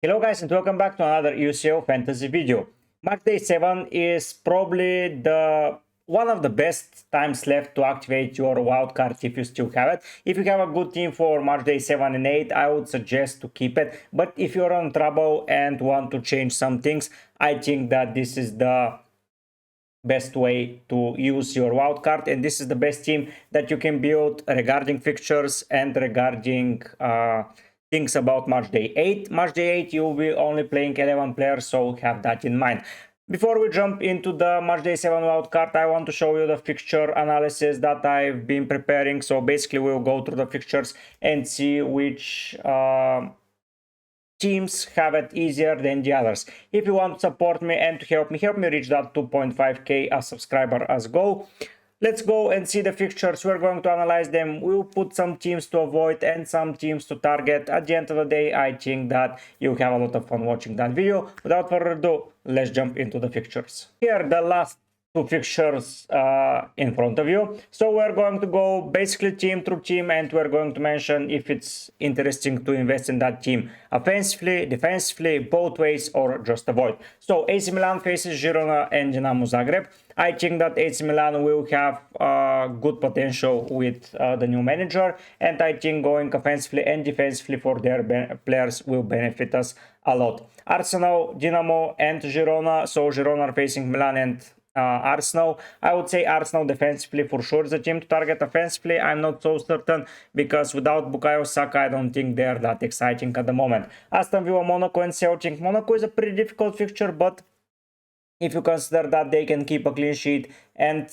Hello guys and welcome back to another UCL fantasy video. Matchday 7 is probably the one of the best times left to activate your wildcard if you still have it. If you have a good team for Matchday 7 and 8, I would suggest to keep it. But if you're in trouble and want to change some things, I think that this is the best way to use your wildcard, and this is the best team that you can build regarding fixtures and regarding things about Matchday 8. Matchday 8 you will be only playing 11 players, so have that in mind. Before we jump into the Matchday 7 wildcard, I want to show you the fixture analysis that I've been preparing. So basically we'll go through the fixtures and see which teams have it easier than the others. If you want to support me and to help me reach that 2.5k as subscriber as goal, let's go and see the fixtures. We're going to analyze them. We'll put some teams to avoid and some teams to target. At the end of the day, I think that you have a lot of fun watching that video. Without further ado, let's jump into the fixtures. Here the last two fixtures in front of you. So we're going to go basically team through team, and we're going to mention if it's interesting to invest in that team offensively, defensively, both ways, or just avoid. So AC Milan faces Girona and Dinamo Zagreb. I think that AC Milan will have good potential with the new manager, and I think going offensively and defensively for their players will benefit us a lot. Arsenal, Dinamo, and Girona. So Girona are facing Milan and Arsenal. I would say Arsenal defensively for sure is a team to target. Offensively, I'm not so certain, because without Bukayo Saka, I don't think they're that exciting at the moment. Aston Villa, Monaco, and Celtic. Monaco is a pretty difficult fixture, but if you consider that they can keep a clean sheet and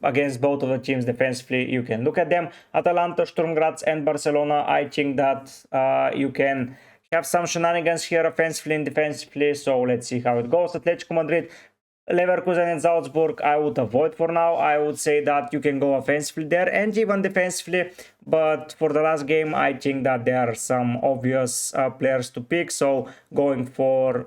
against both of the teams defensively, you can look at them. Atalanta, Sturm Graz, and Barcelona. I think that you can have some shenanigans here offensively and defensively, so let's see how it goes. Atletico Madrid, Leverkusen, and Salzburg, I would avoid for now. I would say that you can go offensively there and even defensively, but for the last game, I think that there are some obvious players to pick, so going for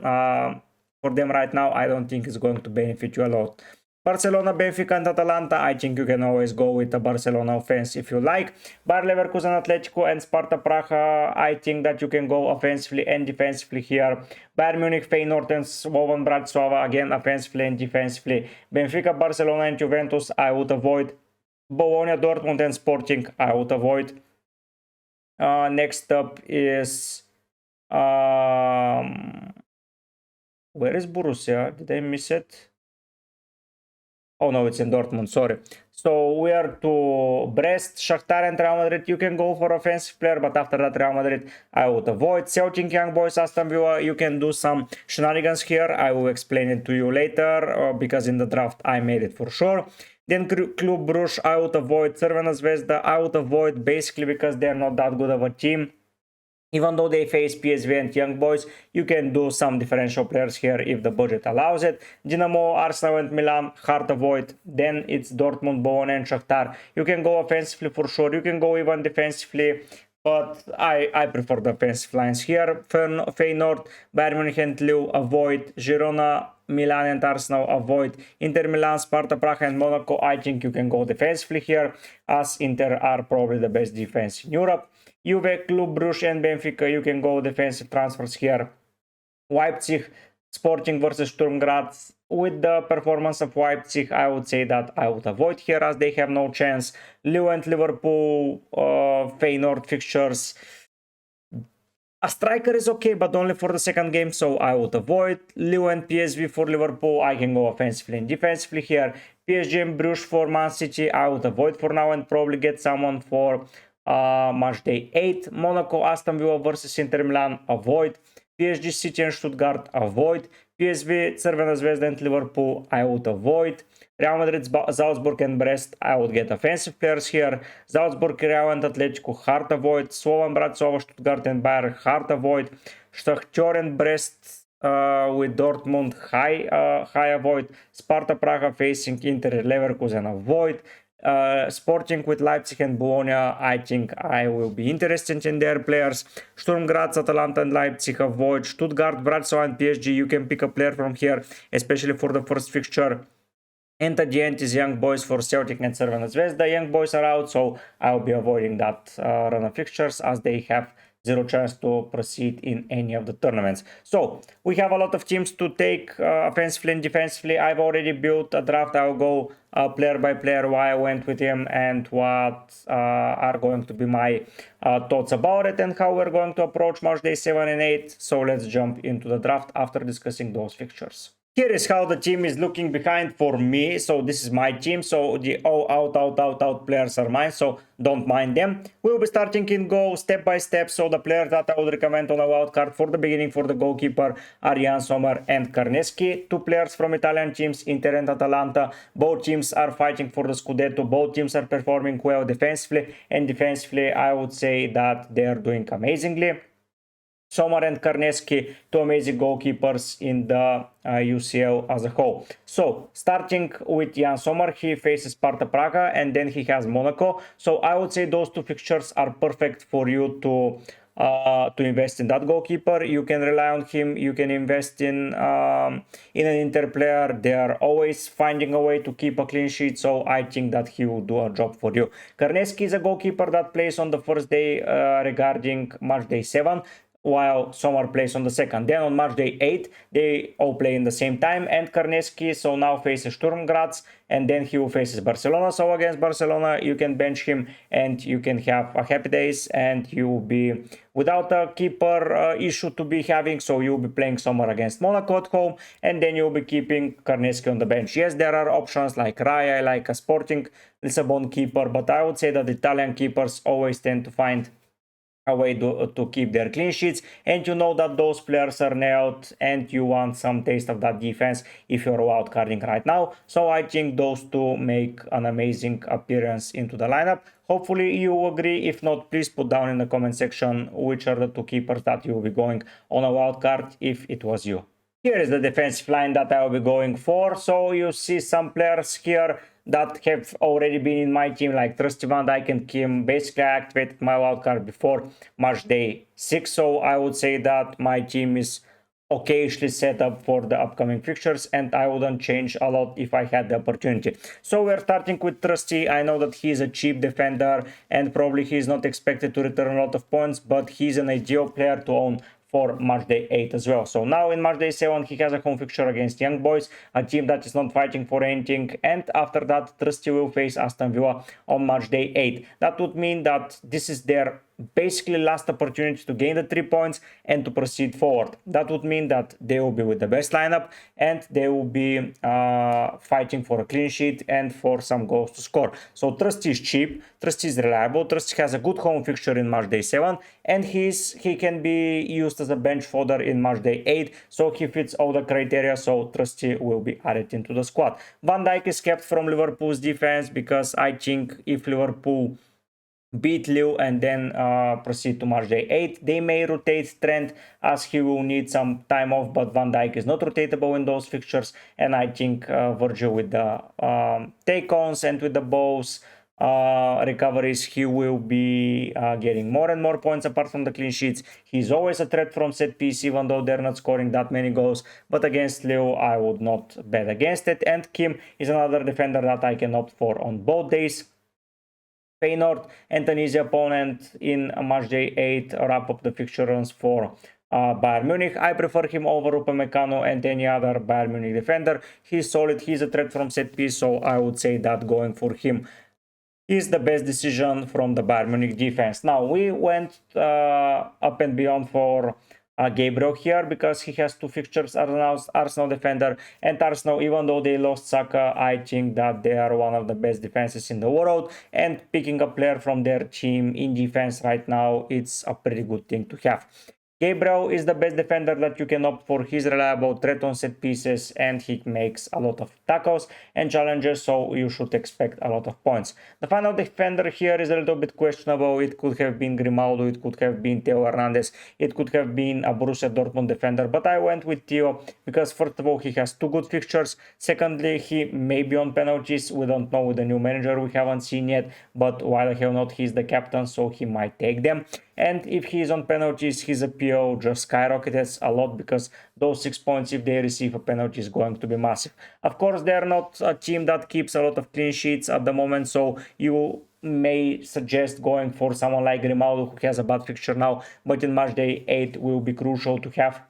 them right now, I don't think it's going to benefit you a lot. Barcelona, Benfica, and Atalanta, I think you can always go with the Barcelona offense if you like. Bayer Leverkusen, Atletico, and Sparta Praha, I think that you can go offensively and defensively here. Bayern Munich, Feyenoord, and Slovan Bratislava, again offensively and defensively. Benfica, Barcelona, and Juventus, I would avoid. Bologna, Dortmund, and Sporting, I would avoid. Next up is where is Borussia? Did I miss it? Oh no, it's in Dortmund, sorry. So we are to Brest, Shakhtar, and Real Madrid. You can go for offensive player, but after that Real Madrid, I would avoid. Celtic, Young Boys, Aston Villa, you can do some shenanigans here. I will explain it to you later, because in the draft I made it for sure. Then Club Brugge, I would avoid. Crvena Zvezda, I would avoid basically because they're not that good of a team. Even though they face PSV and Young Boys, you can do some differential players here if the budget allows it. Dinamo, Arsenal, and Milan, hard avoid. Then it's Dortmund, Bologna, and Shakhtar. You can go offensively for sure. You can go even defensively, but I prefer the offensive lines here. Feyenoord, Bayern Munich, and Lille, avoid. Girona, Milan, and Arsenal, avoid. Inter Milan, Sparta Praha, and Monaco, I think you can go defensively here, as Inter are probably the best defense in Europe. Juve, Club Brugge, and Benfica, you can go defensive transfers here. Leipzig, Sporting versus Sturm Graz. With the performance of Leipzig, I would say that I would avoid here as they have no chance. Lille and Liverpool, Feyenoord fixtures. A striker is okay, but only for the second game, so I would avoid. Lille and PSV for Liverpool, I can go offensively and defensively here. PSG and Bruges for Man City, I would avoid for now and probably get someone for Matchday 8. Monaco, Aston Villa versus Inter Milan, avoid. PSG, City, and Stuttgart, avoid. PSV, Crvena Zvezda, and Liverpool, I would avoid. Real Madrid, Salzburg, and Brest, I would get offensive players here. Salzburg, Real, and Atletico, hard avoid. Slovan Bratislava, Stuttgart, and Bayern, hard avoid. Shakhtar and Brest with Dortmund, high avoid. Sparta Praha facing Inter, Leverkusen, avoid. Sporting with Leipzig and Bologna, I think I will be interested in their players. Sturm Graz, Atalanta, and Leipzig, avoid. Stuttgart, Bratislava, and PSG, you can pick a player from here, especially for the first fixture. And at the end is Young Boys for Celtic and Crvena Zvezda. Young Boys are out, so I'll be avoiding that run of fixtures as they have zero chance to proceed in any of the tournaments. So we have a lot of teams to take offensively and defensively. I've already built a draft. I'll go player by player why I went with him and what are going to be my thoughts about it and how we're going to approach match day 7 and 8. So let's jump into the draft after discussing those fixtures. Here is how the team is looking behind for me. So this is my team. So the out players are mine. So don't mind them. We'll be starting in goal step by step. So the players that I would recommend on a wild card for the beginning for the goalkeeper are Jan Sommer and Karneski. Two players from Italian teams, Inter and Atalanta. Both teams are fighting for the Scudetto. Both teams are performing well defensively. And defensively, I would say that they are doing amazingly. Sommer and Karneski, two amazing goalkeepers in the UCL as a whole. So, starting with Jan Sommer, he faces Sparta Praga and then he has Monaco. So, I would say those two fixtures are perfect for you to invest in that goalkeeper. You can rely on him. You can invest in an Inter player. They are always finding a way to keep a clean sheet. So I think that he will do a job for you. Karneski is a goalkeeper that plays on the first day regarding match day 7. While Sommer plays on the second. Then on match day 8, they all play in the same time, and Karneski so now faces Sturm Graz, and then he will face Barcelona. So against Barcelona, you can bench him, and you can have a happy days, and you will be without a keeper issue to be having. So you'll be playing Sommer against Monaco at home, and then you'll be keeping Karneski on the bench. Yes, there are options like Raya, like a Sporting Lisbon keeper, but I would say that Italian keepers always tend to find a way to keep their clean sheets, and you know that those players are nailed and you want some taste of that defense if you're wildcarding right now. So I think those two make an amazing appearance into the lineup. Hopefully you agree. If not, please put down in the comment section which are the two keepers that you will be going on a wildcard if it was you. Here is the defensive line that I will be going for. So you see some players here that have already been in my team, like Trusty Van Dijk and Kim. Basically, I activated my wildcard before match day 6, so I would say that my team is occasionally set up for the upcoming fixtures, and I wouldn't change a lot if I had the opportunity. So we're starting with Trusty. I know that he's a cheap defender, and probably he's not expected to return a lot of points, but he's an ideal player to own for match day 8 as well. So now in match day 7 he has a home fixture against Young Boys, a team that is not fighting for anything, and after that Trusty will face Aston Villa on match day 8. That would mean that this is their basically last opportunity to gain the 3 points and to proceed forward. That would mean that they will be with the best lineup and they will be fighting for a clean sheet and for some goals to score. So Trusty is cheap, Trusty is reliable, Trusty has a good home fixture in match day 7, and he can be used as a bench fodder in match day 8, so he fits all the criteria, so Trusty will be added into the squad. Van Dijk is kept from Liverpool's defense because I think if Liverpool beat Lille and then proceed to match day 8, they may rotate Trent as he will need some time off, but Van Dijk is not rotatable in those fixtures, and I think Virgil with the take-ons and with the balls recoveries, he will be getting more and more points apart from the clean sheets. He's always a threat from set piece, even though they're not scoring that many goals, but against Lille I would not bet against it. And Kim is another defender that I can opt for on both days. Feyenoord and an easy opponent in match day 8 wrap up the fixture runs for Bayern Munich. I prefer him over Upamecano and any other Bayern Munich defender. He's solid, he's a threat from set piece, so I would say that going for him is the best decision from the Bayern Munich defense. Now we went up and beyond for Gabriel here because he has two fixtures as Arsenal defender, and Arsenal, even though they lost Saka, I think that they are one of the best defenses in the world, and picking a player from their team in defense right now, it's a pretty good thing to have. Gabriel is the best defender that you can opt for. He's reliable, threat on set pieces, and he makes a lot of tackles and challenges, so you should expect a lot of points. The final defender here is a little bit questionable. It could have been Grimaldo, it could have been Theo Hernandez, it could have been a Borussia Dortmund defender, but I went with Theo because first of all, he has two good fixtures. Secondly, he may be on penalties. We don't know with the new manager, we haven't seen yet, but while I have not, he's the captain, so he might take them. And if he's on penalties, his appeal just skyrockets a lot, because those 6 points, if they receive a penalty, is going to be massive. Of course, they're not a team that keeps a lot of clean sheets at the moment, so you may suggest going for someone like Grimaldo, who has a bad fixture now, but in Matchday 8 will be crucial to have.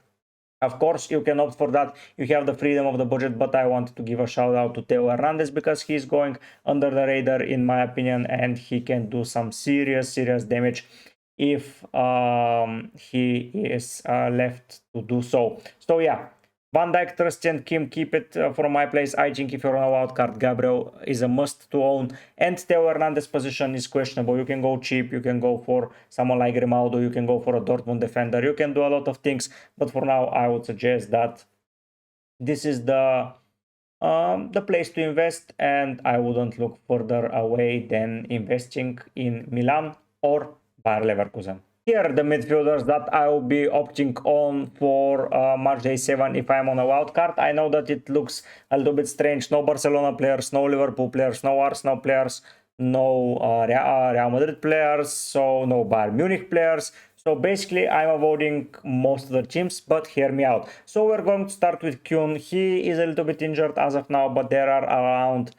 Of course, you can opt for that. You have the freedom of the budget, but I wanted to give a shout out to Theo Hernandez, because he's going under the radar, in my opinion, and he can do some serious damage if he is left to do so. So yeah, Van Dijk, Trust and Kim, keep it from my place. I think if you're on a wild card, Gabriel is a must to own, and Theo Hernandez position is questionable. You can go cheap, you can go for someone like Grimaldo, you can go for a Dortmund defender, you can do a lot of things, but for now I would suggest that this is the place to invest, and I wouldn't look further away than investing in Milan or Bayer Leverkusen. Here are the midfielders that I will be opting on for Matchday 7 if I'm on a wild card. I know that it looks a little bit strange. No Barcelona players, no Liverpool players, no Arsenal players, no Real Madrid players, so no Bayern Munich players. So basically, I'm avoiding most of the teams, but hear me out. So we're going to start with Kuhn. He is a little bit injured as of now, but there are around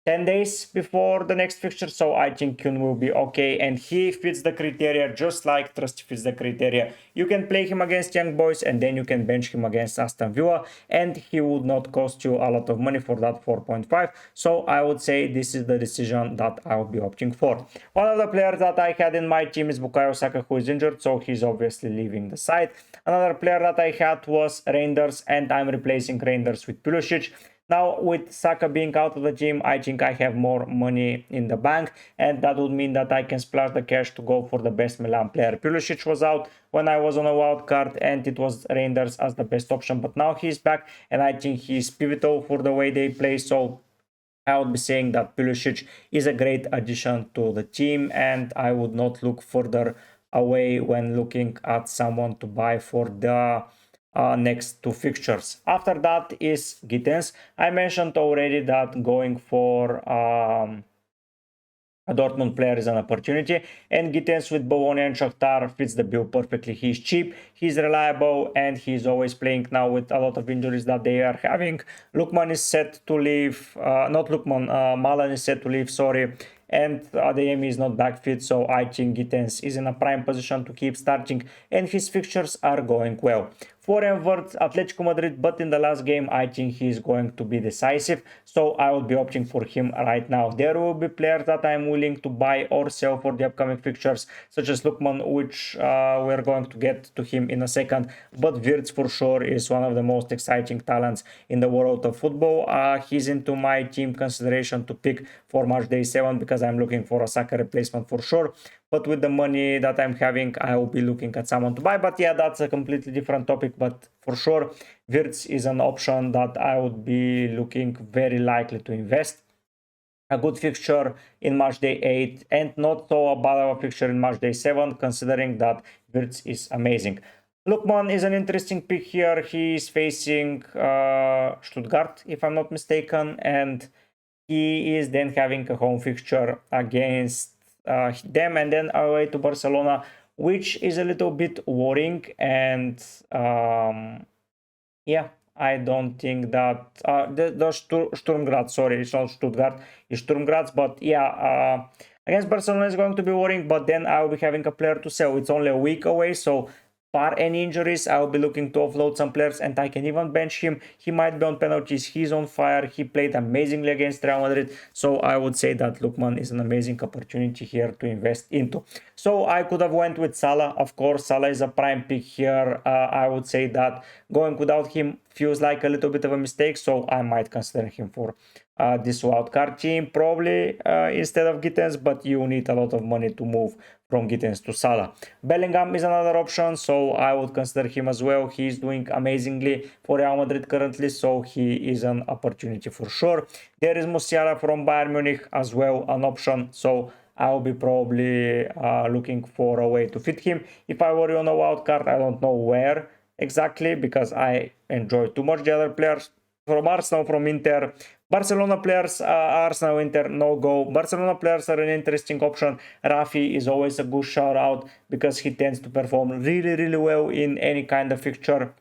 10 days before the next fixture, so I think Kuhn will be okay, and he fits the criteria just like Trust fits the criteria. You can play him against Young Boys, and then you can bench him against Aston Villa, and he would not cost you a lot of money for that 4.5. So I would say this is the decision that I will be opting for. One of the players that I had in my team is Bukayo Saka, who is injured, so he's obviously leaving the side. Another player that I had was Reinders, and I'm replacing Reinders with Pulisic. Now, with Saka being out of the team, I think I have more money in the bank, and that would mean that I can splash the cash to go for the best Milan player. Pulisic was out when I was on a wild card, and it was Reinders as the best option, but now he's back, and I think he's pivotal for the way they play, so I would be saying that Pulisic is a great addition to the team, and I would not look further away when looking at someone to buy for the next two fixtures. After that is Gittens. I mentioned already that going for a Dortmund player is an opportunity, and Gittens with Bologna and Shakhtar fits the bill perfectly. He's cheap, he's reliable, and he's always playing now with a lot of injuries that they are having. Lukman is set to leave, not Lukman, Malan is set to leave, sorry, and Adeyemi is not back fit, so I think Gittens is in a prime position to keep starting, and his fixtures are going well. For Envert, Atletico Madrid, but in the last game I think he is going to be decisive, so I will be opting for him right now. There will be players that I am willing to buy or sell for the upcoming fixtures, such as Lukman, which we're going to get to him in a second, but Wirtz for sure is one of the most exciting talents in the world of football. He's into my team consideration to pick for Matchday 7 because I'm looking for a Saka replacement for sure. But with the money that I'm having, I will be looking at someone to buy. But yeah, that's a completely different topic. But for sure, Wirtz is an option that I would be looking very likely to invest. A good fixture in Matchday 8 and not so bad of a fixture in Matchday 7, considering that Wirtz is amazing. Lukman is an interesting pick here. He is facing Stuttgart, if I'm not mistaken, and he is then having a home fixture against them and then away to Barcelona, which is a little bit worrying. And yeah, I don't think that Sturm Graz, sorry, it's not Stuttgart, it's Sturm Graz, but yeah, against Barcelona is going to be worrying, but then I'll be having a player to sell. It's only a week away, so bar any injuries, I'll be looking to offload some players, and I can even bench him. He might be on penalties, he's on fire, he played amazingly against Real Madrid, so I would say that Lukman is an amazing opportunity here to invest into. So I could have went with Salah, of course. Salah is a prime pick here. I would say that going without him feels like a little bit of a mistake, so I might consider him for this wildcard team, probably instead of Gittens, but you need a lot of money to move from Gittens to Salah. Bellingham is another option, so I would consider him as well. He's doing amazingly for Real Madrid currently, so he is an opportunity for sure. There is Musiala from Bayern Munich as well, an option, so I'll be probably looking for a way to fit him. If I were on a wildcard, I don't know where exactly, because I enjoy too much the other players. from Arsenal, from Inter. Barcelona players, Arsenal, Inter, no go. Barcelona players are an interesting option. Rafi is always a good shout out because he tends to perform really well in any kind of fixture.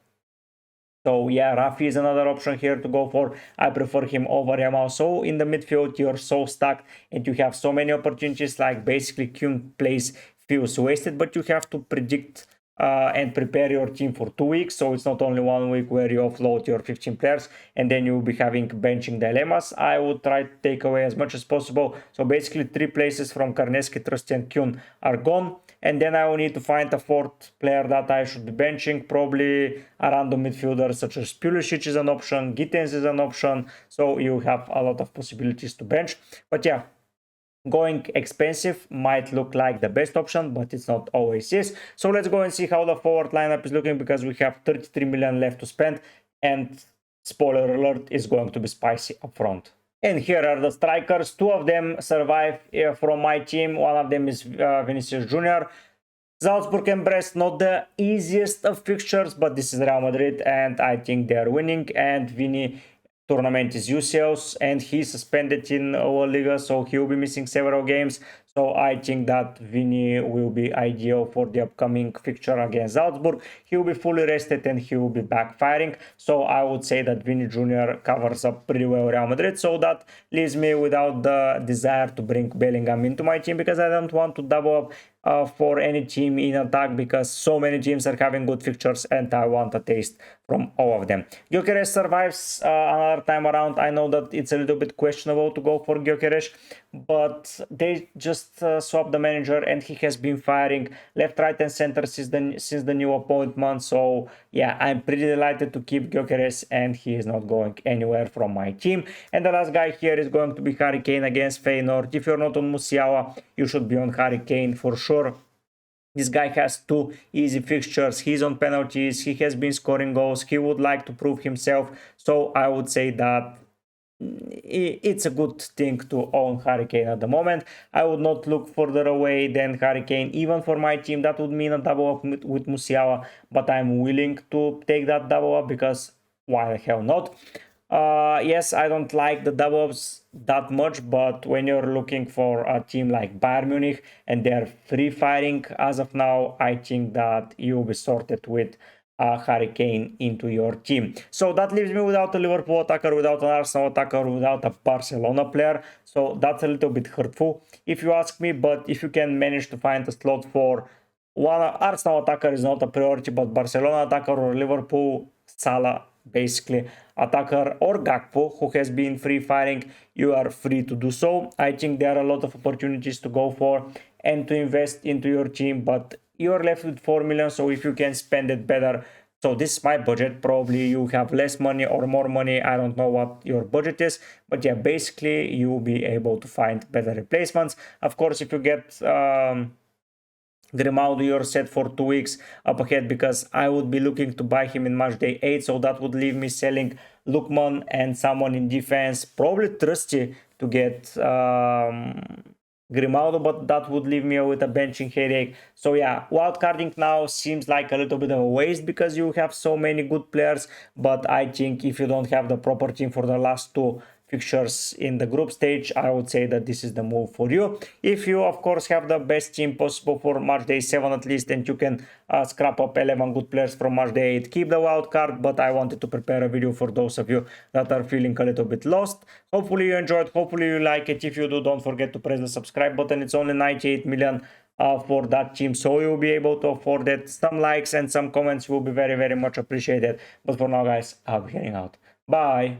So yeah, Rafi is another option here to go for. I prefer him over Yamal. So in the midfield, you're so stuck and you have so many opportunities, like basically Kyung plays feels wasted, but you have to predict and prepare your team for 2 weeks. So it's not only 1 week where you offload your 15 players and then you'll be having benching dilemmas. I would try to take away as much as possible. So basically 3 places from Karneski, Trusty and Kyun are gone. And then I will need to find a 4th player that I should be benching. Probably a random midfielder such as Pulisic is an option, Gittens is an option. So you have a lot of possibilities to bench. But yeah, going expensive might look like the best option, but it's not always is. So let's go and see how the forward lineup is looking, because we have 33 million left to spend, and spoiler alert, is going to be spicy up front. And here are the strikers. 2 of them survive from my team. One of them is Vinicius Jr. Salzburg and Brest, not the easiest of fixtures, but this is Real Madrid and I think they are winning. And Vini tournament is UCLs and he's suspended in La Liga, so he will be missing several games. So I think that Vini will be ideal for the upcoming fixture against Salzburg. He will be fully rested and he will be back firing. So I would say that Vini Jr. covers up pretty well Real Madrid. So that leaves me without the desire to bring Bellingham into my team, because I don't want to double up for any team in attack, because so many teams are having good fixtures and I want a taste from all of them. Gyökeres survives another time around. I know that it's a little bit questionable to go for Gyökeres, but they just swapped the manager and he has been firing left, right and center since the new appointment. So yeah, I'm pretty delighted to keep Gyökeres and he is not going anywhere from my team. And the last guy here is going to be Harry Kane against Feyenoord. If you're not on Musiala, you should be on Harry Kane for sure. This guy has 2 easy fixtures. He's on penalties. He has been scoring goals. He would like to prove himself. So I would say that it's a good thing to own Harry Kane at the moment. I would not look further away than Harry Kane, even for my team. That would mean a double up with Musiala, but I'm willing to take that double up because why the hell not? Yes, I don't like the double ups that much, but when you're looking for a team like Bayern Munich and they're free firing as of now, I think that you'll be sorted with Harry Kane into your team. So that leaves me without a Liverpool attacker, without an Arsenal attacker, without a Barcelona player. So that's a little bit hurtful if you ask me, but if you can manage to find a slot for one Arsenal attacker is not a priority, but Barcelona attacker or Liverpool, Salah, basically attacker, or Gakpo, who has been free firing, you are free to do so. I think there are a lot of opportunities to go for and to invest into your team, but you're left with 4 million, so if you can spend it better. So this is my budget. Probably you have less money or more money, I don't know what your budget is, but yeah, basically you will be able to find better replacements. Of course, if you get Grimaldo, you're set for 2 weeks up ahead, because I would be looking to buy him in Matchday 8, so that would leave me selling Lookman and someone in defense, probably Trusty, to get Grimaldo, but that would leave me with a benching headache. So yeah, wildcarding now seems like a little bit of a waste because you have so many good players, but I think if you don't have the proper team for the last 2 fixtures in the group stage, I would say that this is the move for you. If you of course have the best team possible for Matchday 7 at least, and you can scrap up 11 good players from Matchday 8, keep the wild card, but I wanted to prepare a video for those of you that are feeling a little bit lost. Hopefully you enjoyed, hopefully you like it. If you do, don't forget to press the subscribe button. It's only 98 million for that team, so you'll be able to afford it. Some likes and some comments will be very much appreciated. But for now guys, I'll be heading out. Bye.